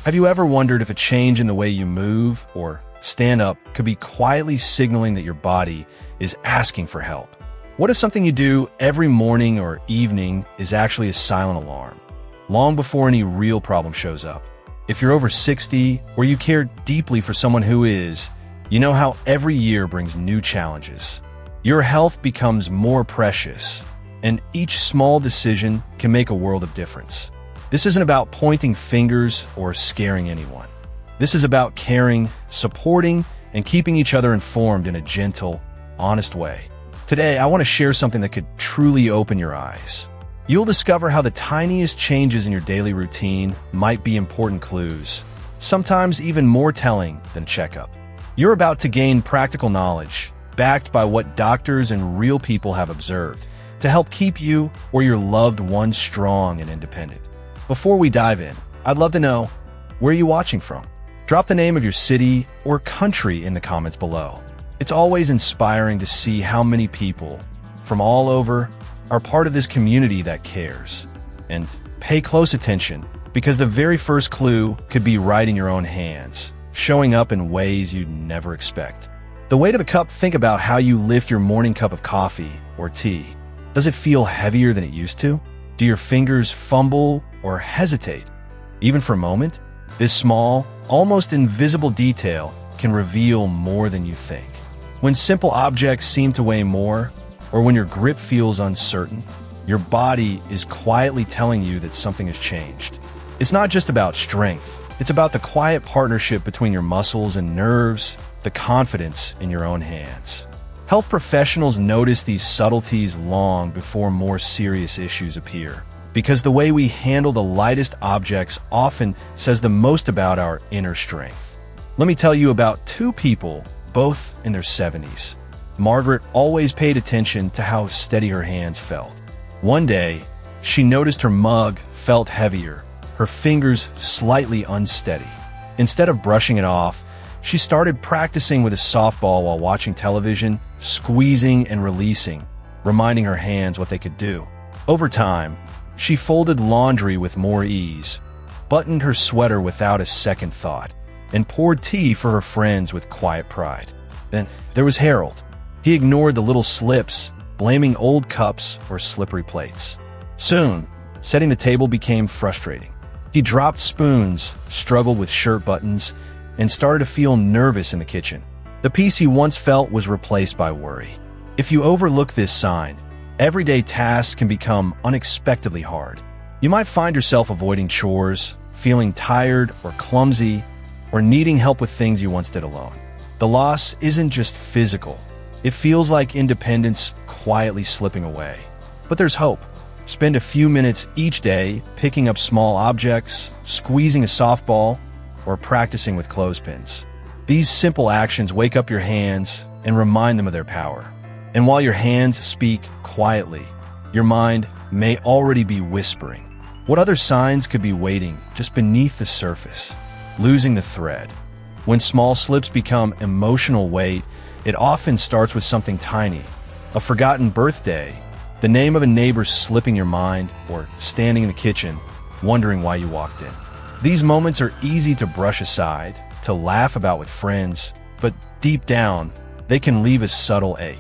Have you ever wondered if a change in the way you move or stand up could be quietly signaling that your body is asking for help? What if something you do every morning or evening is actually a silent alarm, long before any real problem shows up? If you're over 60 or you care deeply for someone who is, you know how every year brings new challenges. Your health becomes more precious, and each small decision can make a world of difference. This isn't about pointing fingers or scaring anyone. This is about caring, supporting, and keeping each other informed in a gentle, honest way. Today, I want to share something that could truly open your eyes. You'll discover how the tiniest changes in your daily routine might be important clues, sometimes even more telling than a checkup. You're about to gain practical knowledge, backed by what doctors and real people have observed, to help keep you or your loved ones strong and independent. Before we dive in, I'd love to know, where are you watching from? Drop the name of your city or country in the comments below. It's always inspiring to see how many people from all over are part of this community that cares. And pay close attention, because the very first clue could be right in your own hands, showing up in ways you'd never expect. The weight of a cup. Think about how you lift your morning cup of coffee or tea. Does it feel heavier than it used to? Do your fingers fumble or hesitate? Even for a moment, this small, almost invisible detail can reveal more than you think. When simple objects seem to weigh more, or when your grip feels uncertain, your body is quietly telling you that something has changed. It's not just about strength. It's about the quiet partnership between your muscles and nerves, the confidence in your own hands. Health professionals notice these subtleties long before more serious issues appear, because the way we handle the lightest objects often says the most about our inner strength. Let me tell you about two people, both in their 70s. Margaret always paid attention to how steady her hands felt. One day, she noticed her mug felt heavier, her fingers slightly unsteady. Instead of brushing it off, she started practicing with a softball while watching television, squeezing and releasing, reminding her hands what they could do. Over time, she folded laundry with more ease, buttoned her sweater without a second thought, and poured tea for her friends with quiet pride. Then there was Harold. He ignored the little slips, blaming old cups or slippery plates. Soon, setting the table became frustrating. He dropped spoons, struggled with shirt buttons, and started to feel nervous in the kitchen. The peace he once felt was replaced by worry. If you overlook this sign, everyday tasks can become unexpectedly hard. You might find yourself avoiding chores, feeling tired or clumsy, or needing help with things you once did alone. The loss isn't just physical. It feels like independence quietly slipping away. But there's hope. Spend a few minutes each day picking up small objects, squeezing a softball, or practicing with clothespins. These simple actions wake up your hands and remind them of their power. And while your hands speak quietly, your mind may already be whispering. What other signs could be waiting just beneath the surface, losing the thread? When small slips become emotional weight, it often starts with something tiny, a forgotten birthday, the name of a neighbor slipping your mind, or standing in the kitchen, wondering why you walked in. These moments are easy to brush aside, to laugh about with friends, but deep down, they can leave a subtle ache.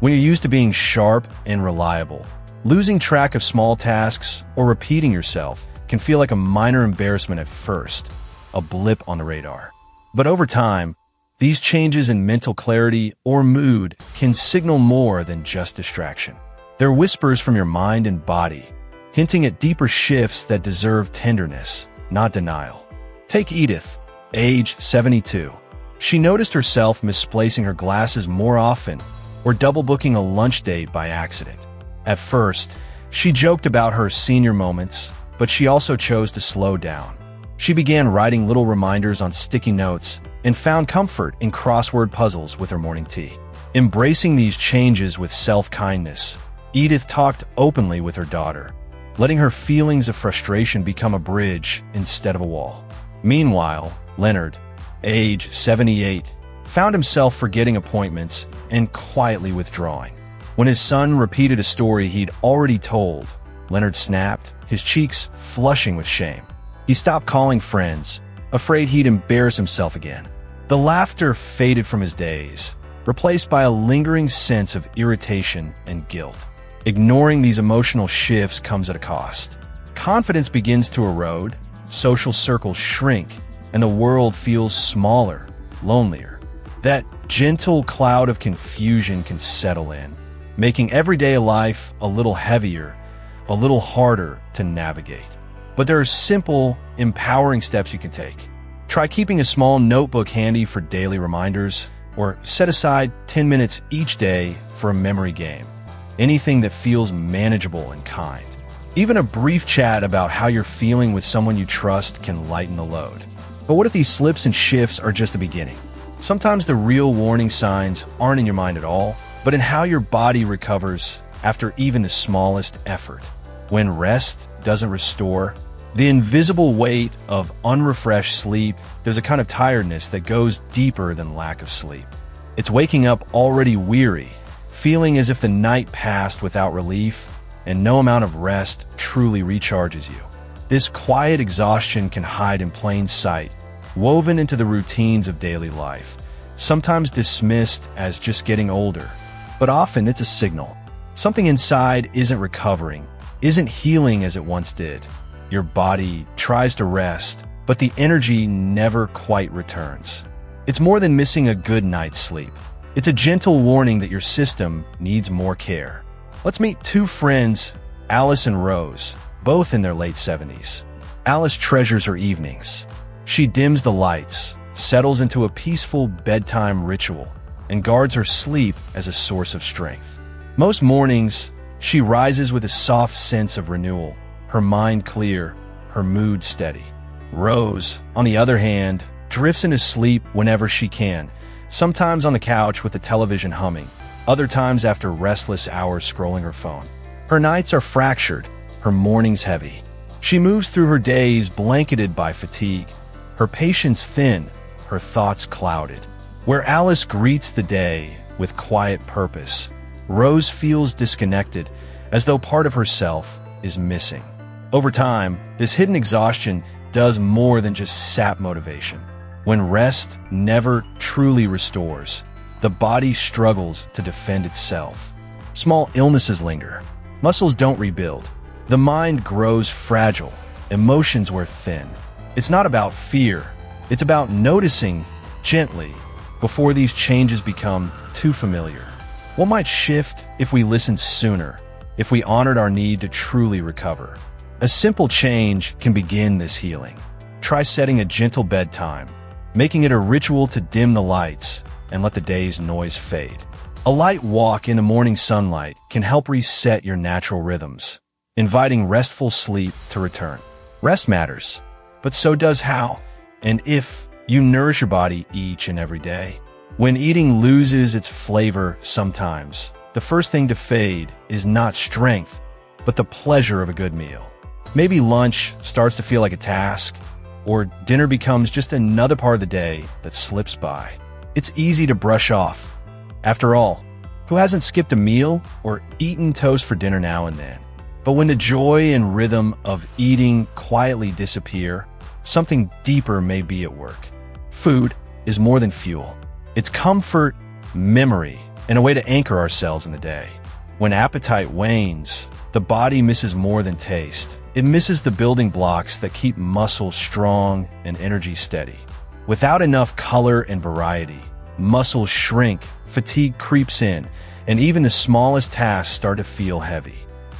When you're used to being sharp and reliable, losing track of small tasks or repeating yourself can feel like a minor embarrassment at first, a blip on the radar. But over time, these changes in mental clarity or mood can signal more than just distraction. They're whispers from your mind and body, hinting at deeper shifts that deserve tenderness, not denial. Take Edith, age 72. She noticed herself misplacing her glasses more often or double booking a lunch date by accident. At first, she joked about her senior moments, but she also chose to slow down. She began writing little reminders on sticky notes and found comfort in crossword puzzles with her morning tea. Embracing these changes with self-kindness, Edith talked openly with her daughter, letting her feelings of frustration become a bridge instead of a wall. Meanwhile, Leonard, age 78, found himself forgetting appointments and quietly withdrawing. When his son repeated a story he'd already told, Leonard snapped, his cheeks flushing with shame. He stopped calling friends, afraid he'd embarrass himself again. The laughter faded from his days, replaced by a lingering sense of irritation and guilt. Ignoring these emotional shifts comes at a cost. Confidence begins to erode, social circles shrink, and the world feels smaller, lonelier. That gentle cloud of confusion can settle in, making everyday life a little heavier, a little harder to navigate. But there are simple, empowering steps you can take. Try keeping a small notebook handy for daily reminders, or set aside 10 minutes each day for a memory game. Anything that feels manageable and kind. Even a brief chat about how you're feeling with someone you trust can lighten the load. But what if these slips and shifts are just the beginning? Sometimes the real warning signs aren't in your mind at all, but in how your body recovers after even the smallest effort. When rest doesn't restore, the invisible weight of unrefreshed sleep, there's a kind of tiredness that goes deeper than lack of sleep. It's waking up already weary, feeling as if the night passed without relief, and no amount of rest truly recharges you. This quiet exhaustion can hide in plain sight, woven into the routines of daily life, sometimes dismissed as just getting older, but often it's a signal. Something inside isn't recovering, isn't healing as it once did. Your body tries to rest, but the energy never quite returns. It's more than missing a good night's sleep. It's a gentle warning that your system needs more care. Let's meet two friends, Alice and Rose, both in their late 70s. Alice treasures her evenings. She dims the lights, settles into a peaceful bedtime ritual, and guards her sleep as a source of strength. Most mornings, she rises with a soft sense of renewal, her mind clear, her mood steady. Rose, on the other hand, drifts into sleep whenever she can, sometimes on the couch with the television humming, other times after restless hours scrolling her phone. Her nights are fractured, her mornings heavy. She moves through her days blanketed by fatigue, her patience thin, her thoughts clouded. Where Alice greets the day with quiet purpose, Rose feels disconnected, as though part of herself is missing. Over time, this hidden exhaustion does more than just sap motivation. When rest never truly restores, the body struggles to defend itself. Small illnesses linger. Muscles don't rebuild. The mind grows fragile. Emotions wear thin. It's not about fear. It's about noticing gently before these changes become too familiar. What might shift if we listened sooner, if we honored our need to truly recover? A simple change can begin this healing. Try setting a gentle bedtime, making it a ritual to dim the lights and let the day's noise fade. A light walk in the morning sunlight can help reset your natural rhythms, inviting restful sleep to return. Rest matters, but so does how and if you nourish your body each and every day. When eating loses its flavor sometimes, the first thing to fade is not strength, but the pleasure of a good meal. Maybe lunch starts to feel like a task, or dinner becomes just another part of the day that slips by. It's easy to brush off. After all, who hasn't skipped a meal or eaten toast for dinner now and then? But when the joy and rhythm of eating quietly disappear, something deeper may be at work. Food is more than fuel. It's comfort, memory, and a way to anchor ourselves in the day. When appetite wanes, the body misses more than taste. It misses the building blocks that keep muscles strong and energy steady. Without enough color and variety, muscles shrink, fatigue creeps in, and even the smallest tasks start to feel heavy.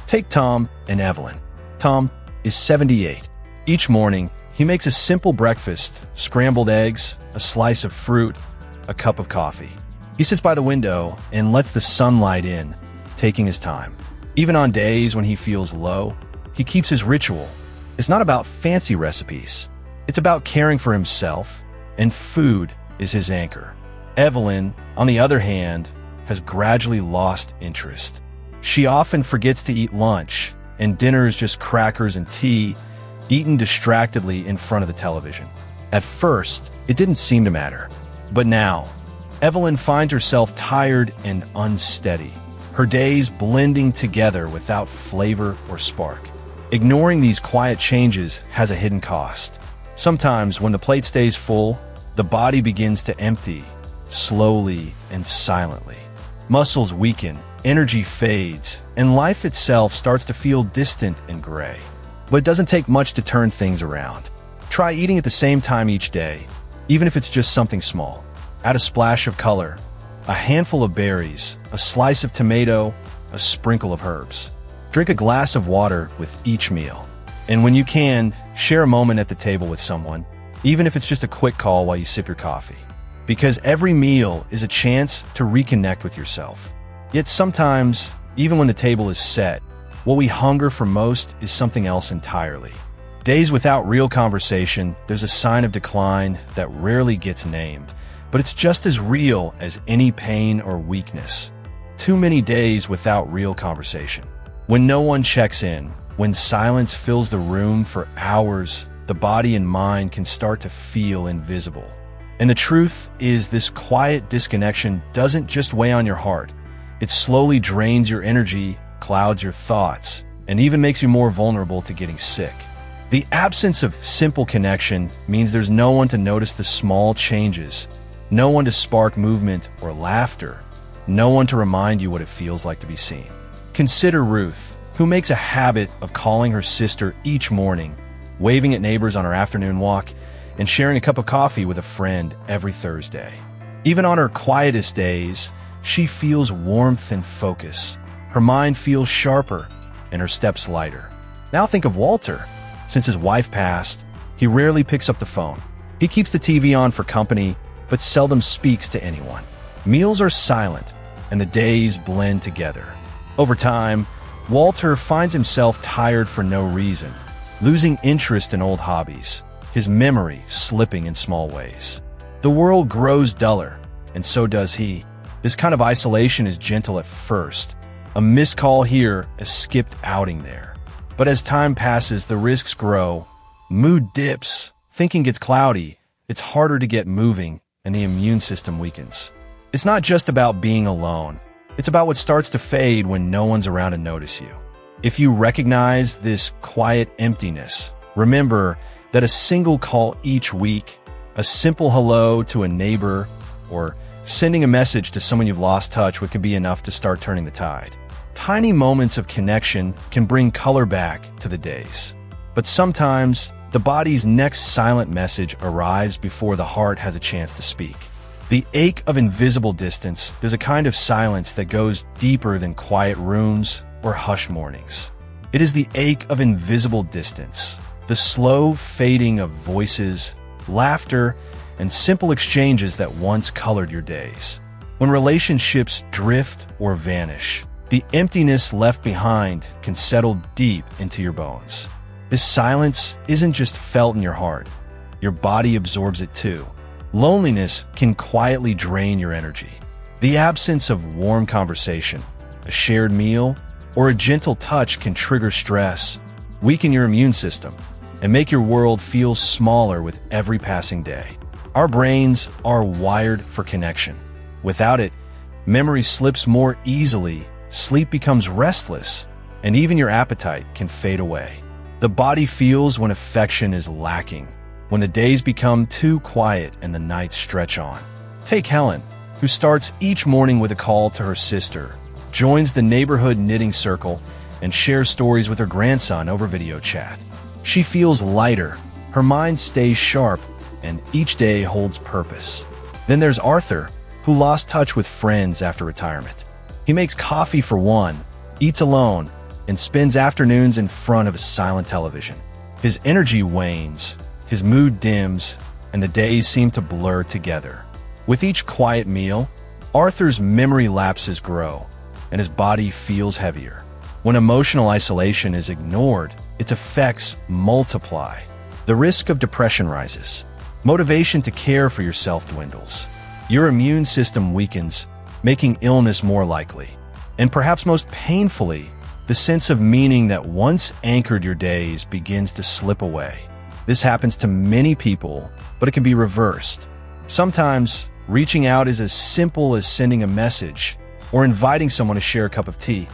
Take Tom and Evelyn. Tom is 78. Each morning, he makes a simple breakfast, scrambled eggs, a slice of fruit, a cup of coffee. He sits by the window and lets the sunlight in, taking his time. Even on days when he feels low, he keeps his ritual. It's not about fancy recipes. It's about caring for himself, and food is his anchor. Evelyn, on the other hand, has gradually lost interest. She often forgets to eat lunch, and dinner is just crackers and tea, eaten distractedly in front of the television. At first, it didn't seem to matter. But now, Evelyn finds herself tired and unsteady, her days blending together without flavor or spark. Ignoring these quiet changes has a hidden cost. Sometimes, when the plate stays full, the body begins to empty, slowly and silently. Muscles weaken, energy fades, and life itself starts to feel distant and gray. But it doesn't take much to turn things around. Try eating at the same time each day, even if it's just something small. Add a splash of color, a handful of berries, a slice of tomato, a sprinkle of herbs. Drink a glass of water with each meal. And when you can, share a moment at the table with someone, even if it's just a quick call while you sip your coffee. Because every meal is a chance to reconnect with yourself. Yet sometimes, even when the table is set, what we hunger for most is something else entirely. Days without real conversation, there's a sign of decline that rarely gets named, but it's just as real as any pain or weakness. Too many days without real conversation. When no one checks in, when silence fills the room for hours, the body and mind can start to feel invisible. And the truth is, this quiet disconnection doesn't just weigh on your heart. It slowly drains your energy, clouds your thoughts, and even makes you more vulnerable to getting sick. The absence of simple connection means there's no one to notice the small changes, no one to spark movement or laughter, no one to remind you what it feels like to be seen. Consider Ruth, who makes a habit of calling her sister each morning, waving at neighbors on her afternoon walk, and sharing a cup of coffee with a friend every Thursday. Even on her quietest days, she feels warmth and focus. Her mind feels sharper and her steps lighter. Now think of Walter. Since his wife passed, he rarely picks up the phone. He keeps the TV on for company, but seldom speaks to anyone. Meals are silent, and the days blend together. Over time, Walter finds himself tired for no reason, losing interest in old hobbies, his memory slipping in small ways. The world grows duller, and so does he. This kind of isolation is gentle at first, a missed call here, a skipped outing there. But as time passes, the risks grow, mood dips, thinking gets cloudy, it's harder to get moving, and the immune system weakens. It's not just about being alone. It's about what starts to fade when no one's around to notice you. If you recognize this quiet emptiness, remember that a single call each week, a simple hello to a neighbor, or sending a message to someone you've lost touch with can be enough to start turning the tide. Tiny moments of connection can bring color back to the days. But sometimes, the body's next silent message arrives before the heart has a chance to speak. The ache of invisible distance, there's a kind of silence that goes deeper than quiet rooms or hushed mornings. It is the ache of invisible distance, the slow fading of voices, laughter, and simple exchanges that once colored your days. When relationships drift or vanish, the emptiness left behind can settle deep into your bones. This silence isn't just felt in your heart. Your body absorbs it too. Loneliness can quietly drain your energy. The absence of warm conversation, a shared meal, or a gentle touch can trigger stress, weaken your immune system, and make your world feel smaller with every passing day. Our brains are wired for connection. Without it, memory slips more easily, sleep becomes restless, and even your appetite can fade away. The body feels when affection is lacking, when the days become too quiet and the nights stretch on. Take Helen, who starts each morning with a call to her sister, joins the neighborhood knitting circle, and shares stories with her grandson over video chat. She feels lighter, her mind stays sharp, and each day holds purpose. Then there's Arthur, who lost touch with friends after retirement. He makes coffee for one, eats alone, and spends afternoons in front of a silent television. His energy wanes, his mood dims, and the days seem to blur together. With each quiet meal, Arthur's memory lapses grow, and his body feels heavier. When emotional isolation is ignored, its effects multiply. The risk of depression rises. Motivation to care for yourself dwindles. Your immune system weakens, making illness more likely. And perhaps most painfully, the sense of meaning that once anchored your days begins to slip away. This happens to many people, but it can be reversed. Sometimes, reaching out is as simple as sending a message or inviting someone to share a cup of tea,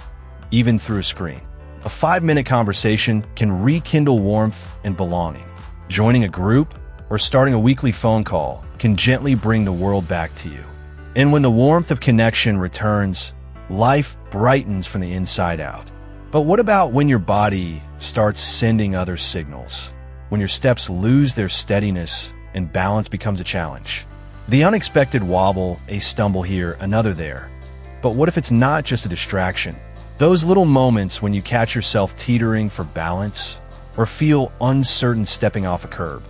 even through a screen. A 5-minute conversation can rekindle warmth and belonging. Joining a group or starting a weekly phone call can gently bring the world back to you. And when the warmth of connection returns, life brightens from the inside out. But what about when your body starts sending other signals? When your steps lose their steadiness and balance becomes a challenge? The unexpected wobble, a stumble here, another there. But what if it's not just a distraction? Those little moments when you catch yourself teetering for balance or feel uncertain stepping off a curb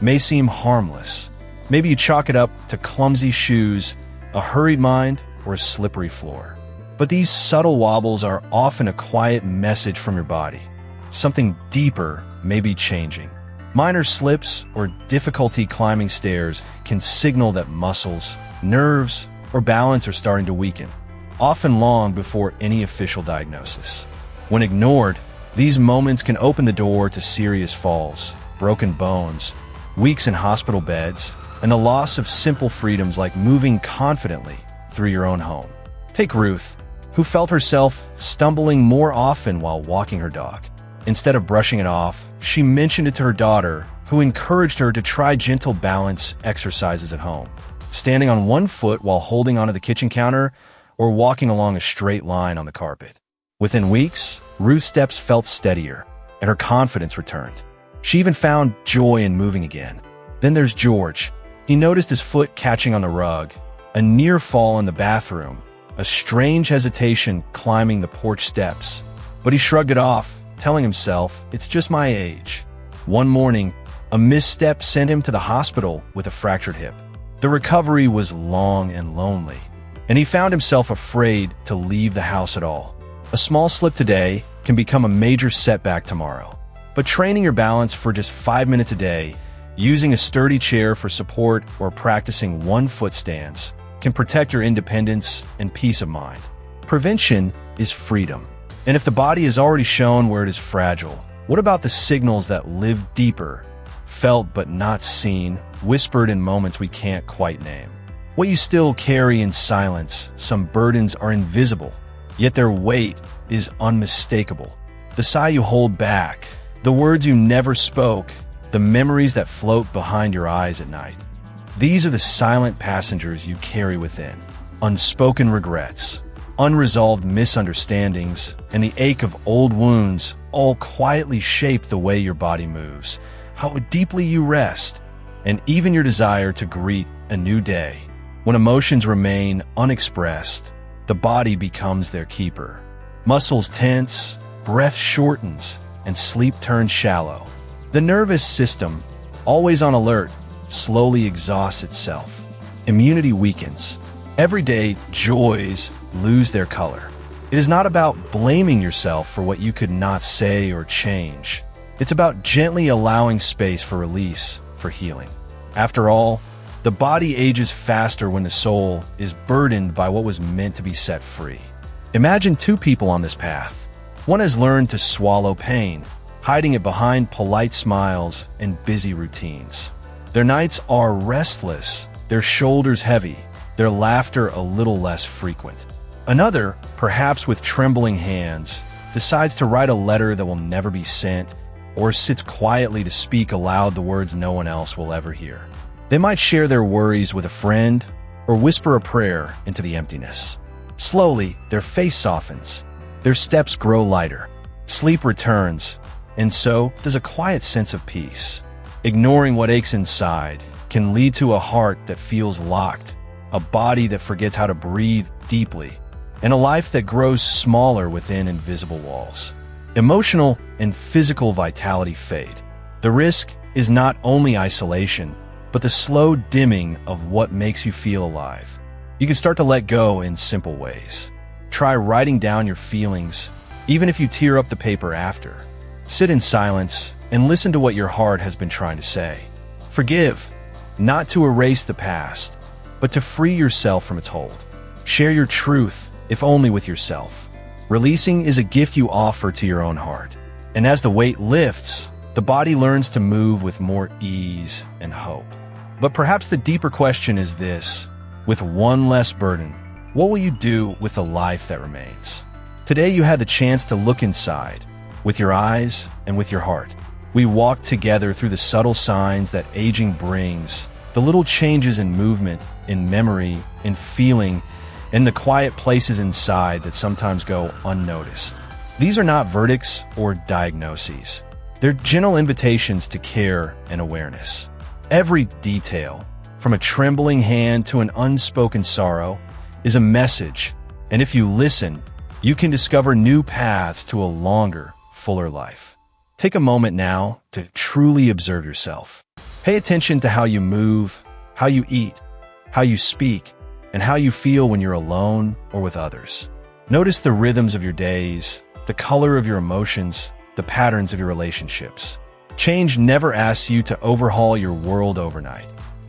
may seem harmless. Maybe you chalk it up to clumsy shoes, a hurried mind, or a slippery floor. But these subtle wobbles are often a quiet message from your body. Something deeper may be changing. Minor slips or difficulty climbing stairs can signal that muscles, nerves, or balance are starting to weaken, often long before any official diagnosis. When ignored, these moments can open the door to serious falls, broken bones, weeks in hospital beds, and the loss of simple freedoms like moving confidently through your own home. Take Ruth, who felt herself stumbling more often while walking her dog. Instead of brushing it off, she mentioned it to her daughter, who encouraged her to try gentle balance exercises at home, standing on one foot while holding onto the kitchen counter or walking along a straight line on the carpet. Within weeks, Ruth's steps felt steadier, and her confidence returned. She even found joy in moving again. Then there's George. He noticed his foot catching on the rug, a near fall in the bathroom, a strange hesitation climbing the porch steps. But he shrugged it off, telling himself, "It's just my age." One morning, a misstep sent him to the hospital with a fractured hip. The recovery was long and lonely, and he found himself afraid to leave the house at all. A small slip today can become a major setback tomorrow. But training your balance for just 5 minutes a day, using a sturdy chair for support, or practicing one-foot stance can protect your independence and peace of mind. Prevention is freedom. And if the body has already shown where it is fragile, what about the signals that live deeper, felt but not seen, whispered in moments we can't quite name? What you still carry in silence, some burdens are invisible, yet their weight is unmistakable. The sigh you hold back, the words you never spoke, the memories that float behind your eyes at night. These are the silent passengers you carry within. Unspoken regrets, unresolved misunderstandings, and the ache of old wounds all quietly shape the way your body moves, how deeply you rest, and even your desire to greet a new day. When emotions remain unexpressed, the body becomes their keeper. Muscles tense, breath shortens, and sleep turns shallow. The nervous system, always on alert, slowly exhausts itself. Immunity weakens. Everyday joys lose their color. It is not about blaming yourself for what you could not say or change. It's about gently allowing space for release, for healing. After all, the body ages faster when the soul is burdened by what was meant to be set free. Imagine two people on this path. One has learned to swallow pain, hiding it behind polite smiles and busy routines. Their nights are restless, their shoulders heavy, their laughter a little less frequent. Another, perhaps with trembling hands, decides to write a letter that will never be sent, or sits quietly to speak aloud the words no one else will ever hear. They might share their worries with a friend, or whisper a prayer into the emptiness. Slowly, their face softens, their steps grow lighter, sleep returns, and so does a quiet sense of peace. Ignoring what aches inside can lead to a heart that feels locked, a body that forgets how to breathe deeply, and a life that grows smaller within invisible walls. Emotional and physical vitality fade. The risk is not only isolation, but the slow dimming of what makes you feel alive. You can start to let go in simple ways. Try writing down your feelings, even if you tear up the paper after. Sit in silence and listen to what your heart has been trying to say. Forgive, not to erase the past, but to free yourself from its hold. Share your truth, if only with yourself. Releasing is a gift you offer to your own heart. And as the weight lifts, the body learns to move with more ease and hope. But perhaps the deeper question is this: with one less burden, what will you do with the life that remains? Today you had the chance to look inside, with your eyes and with your heart. We walk together through the subtle signs that aging brings, the little changes in movement, in memory, in feeling, and the quiet places inside that sometimes go unnoticed. These are not verdicts or diagnoses. They're gentle invitations to care and awareness. Every detail, from a trembling hand to an unspoken sorrow, is a message, and if you listen, you can discover new paths to a longer, fuller life. Take a moment now to truly observe yourself. Pay attention to how you move, how you eat, how you speak, and how you feel when you're alone or with others. Notice the rhythms of your days, the color of your emotions, the patterns of your relationships. Change never asks you to overhaul your world overnight.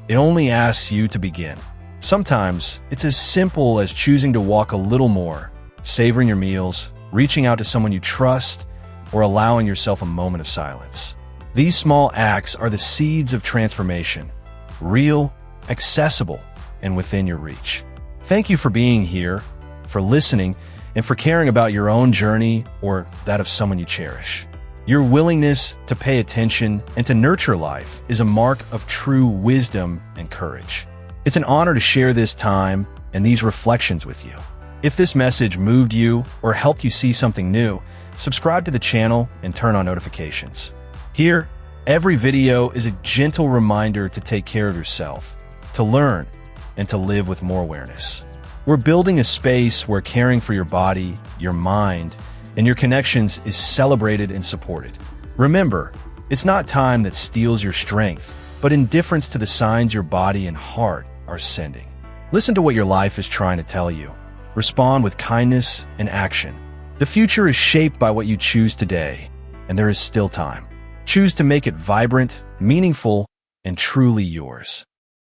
It only asks you to begin. Sometimes it's as simple as choosing to walk a little more, savoring your meals, reaching out to someone you trust, or allowing yourself a moment of silence. These small acts are the seeds of transformation, real, accessible, and within your reach. Thank you for being here, for listening, and for caring about your own journey or that of someone you cherish. Your willingness to pay attention and to nurture life is a mark of true wisdom and courage. It's an honor to share this time and these reflections with you. If this message moved you or helped you see something new, subscribe to the channel and turn on notifications. Here, every video is a gentle reminder to take care of yourself, to learn, and to live with more awareness. We're building a space where caring for your body, your mind, and your connections is celebrated and supported. Remember, it's not time that steals your strength, but indifference to the signs your body and heart are sending. Listen to what your life is trying to tell you. Respond with kindness and action. The future is shaped by what you choose today, and there is still time. Choose to make it vibrant, meaningful, and truly yours.